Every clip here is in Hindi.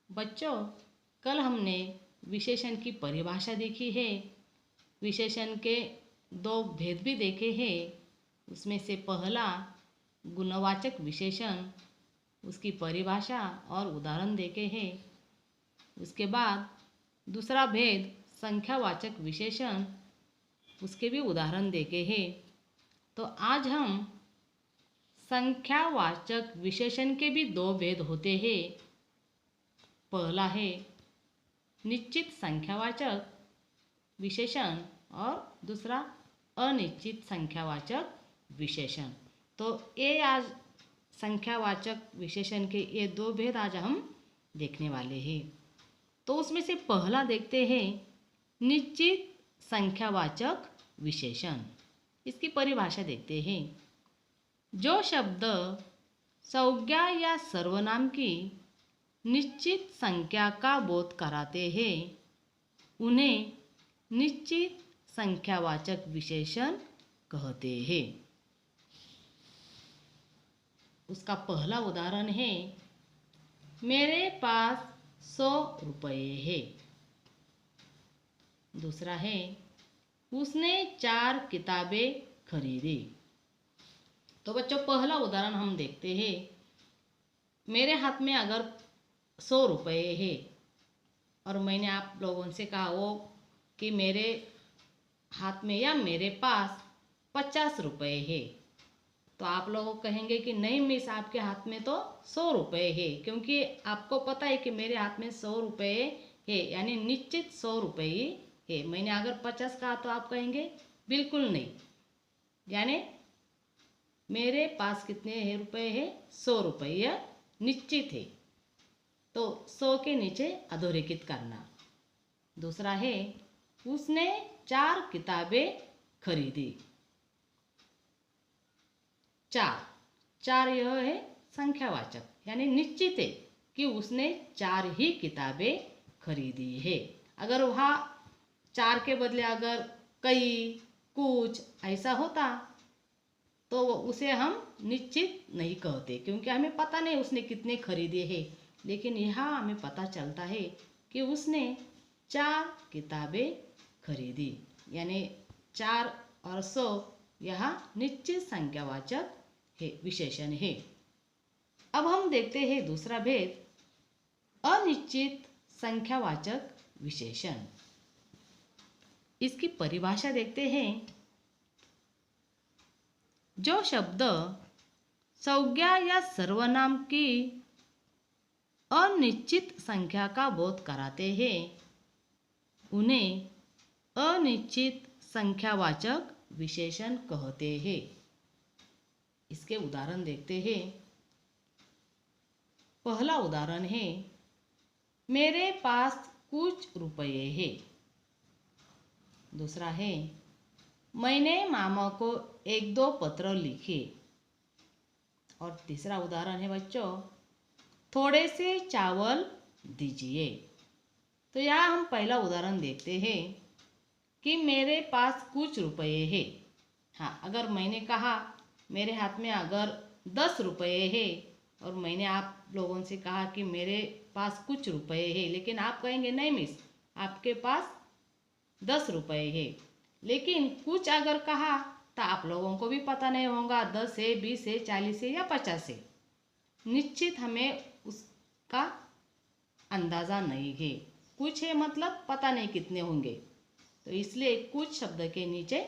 बच्चों, कल हमने विशेषण की परिभाषा देखी है। विशेषण के दो भेद भी देखे हैं। उसमें से पहला गुणवाचक विशेषण, उसकी परिभाषा और उदाहरण देखे हैं। उसके बाद दूसरा भेद संख्यावाचक विशेषण, उसके भी उदाहरण देखे हैं। तो आज हम संख्यावाचक विशेषण के भी दो भेद होते हैं। पहला है निश्चित संख्यावाचक विशेषण और दूसरा अनिश्चित संख्यावाचक विशेषण। तो ये आज संख्यावाचक विशेषण के ये दो भेद आज हम देखने वाले हैं। तो उसमें से पहला देखते हैं निश्चित संख्यावाचक विशेषण। इसकी परिभाषा देखते हैं। जो शब्द संज्ञा या सर्वनाम की निश्चित संख्या का बोध कराते हैं उन्हें निश्चित संख्यावाचक विशेषण कहते हैं। उसका पहला उदाहरण है, मेरे पास 100 रुपये है। दूसरा है, उसने 4 किताबें खरीदी। तो बच्चों, पहला उदाहरण हम देखते हैं। मेरे हाथ में अगर 100 रुपये है और मैंने आप लोगों से कहा वो कि मेरे हाथ में या मेरे पास 50 रुपये है, तो आप लोग कहेंगे कि नहीं मिस, आपके हाथ में तो 100 रुपये है, क्योंकि आपको पता है कि मेरे हाथ में 100 रुपये है, यानी निश्चित 100 रुपये है। मैंने अगर 50 कहा तो आप कहेंगे बिल्कुल नहीं, यानी मेरे पास कितने रुपये है? 100 रुपये निश्चित है। तो 100 के नीचे अधोरेखित करना। दूसरा है, उसने 4 किताबें खरीदी। 4 यह है संख्यावाचक, यानी निश्चित है कि उसने 4 ही किताबें खरीदी है। अगर वहाँ 4 के बदले अगर कई, कुछ ऐसा होता तो उसे हम निश्चित नहीं कहते, क्योंकि हमें पता नहीं उसने कितने खरीदे हैं। लेकिन यहाँ हमें पता चलता है कि उसने 4 किताबें खरीदी, यानी 4 और 100 यहाँ निश्चित संख्यावाचक है, विशेषण है। अब हम देखते हैं दूसरा भेद, अनिश्चित संख्यावाचक विशेषण। इसकी परिभाषा देखते हैं। जो शब्द संज्ञा या सर्वनाम की अनिश्चित संख्या का बोध कराते हैं उन्हें अनिश्चित संख्यावाचक विशेषण कहते हैं। इसके उदाहरण देखते हैं। पहला उदाहरण है, मेरे पास कुछ रुपये है। दूसरा है, मैंने मामा को 1-2 पत्र लिखे। और तीसरा उदाहरण है बच्चों, थोड़े से चावल दीजिए। तो यहाँ हम पहला उदाहरण देखते हैं कि मेरे पास कुछ रुपये है। हाँ, अगर मैंने कहा मेरे हाथ में अगर 10 रुपये है और मैंने आप लोगों से कहा कि मेरे पास कुछ रुपये है, लेकिन आप कहेंगे नहीं मिस, आपके पास 10 रुपये है। लेकिन कुछ अगर कहा तो आप लोगों को भी पता नहीं होगा 10 है, 20 है, 40 है या 50 है। निश्चित हमें उसका अंदाज़ा नहीं है। कुछ है मतलब पता नहीं कितने होंगे, तो इसलिए कुछ शब्द के नीचे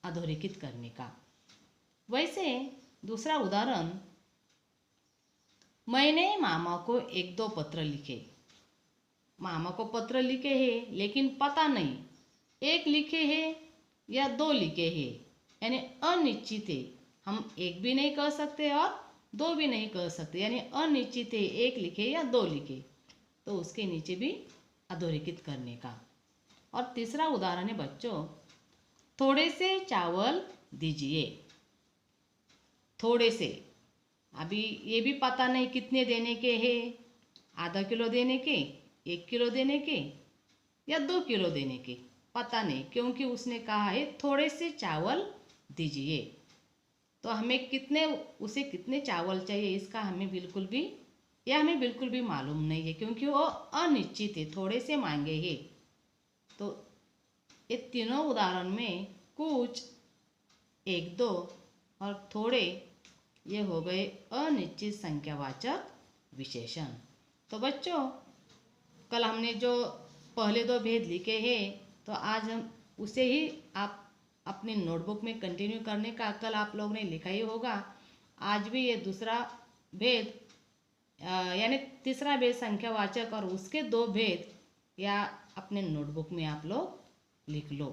अधोरेखित करने का। वैसे दूसरा उदाहरण, मैंने मामा को 1-2 पत्र लिखे। मामा को पत्र लिखे हैं, लेकिन पता नहीं 1 लिखे हैं या 2 लिखे हैं, यानी अनिश्चित है। हम 1 भी नहीं कह सकते और 2 भी नहीं कह सकते, यानी अनिश्चित है, 1 लिखे या 2 लिखे, तो उसके नीचे भी अधोरेखित करने का। और तीसरा उदाहरण है बच्चों, थोड़े से चावल दीजिए। थोड़े से, अभी ये भी पता नहीं कितने देने के हैं, आधा किलो देने के, 1 किलो देने के या 2 किलो देने के, पता नहीं, क्योंकि उसने कहा है थोड़े से चावल दीजिए। तो हमें उसे कितने चावल चाहिए इसका हमें बिल्कुल भी यह हमें बिल्कुल भी मालूम नहीं है, क्योंकि वो अनिश्चित है, थोड़े से मांगे हैं। तो ये तीनों उदाहरण में कुछ, एक दो और थोड़े, ये हो गए अनिश्चित संख्यावाचक विशेषण। तो बच्चों, कल हमने जो पहले दो भेद लिखे हैं, तो आज हम उसे ही आप अपनी नोटबुक में कंटिन्यू करने का, कल आप लोगों ने लिखा ही होगा। आज भी ये दूसरा भेद यानी तीसरा भेद संख्यावाचक और उसके दो भेद या अपने नोटबुक में आप लोग लिख लो।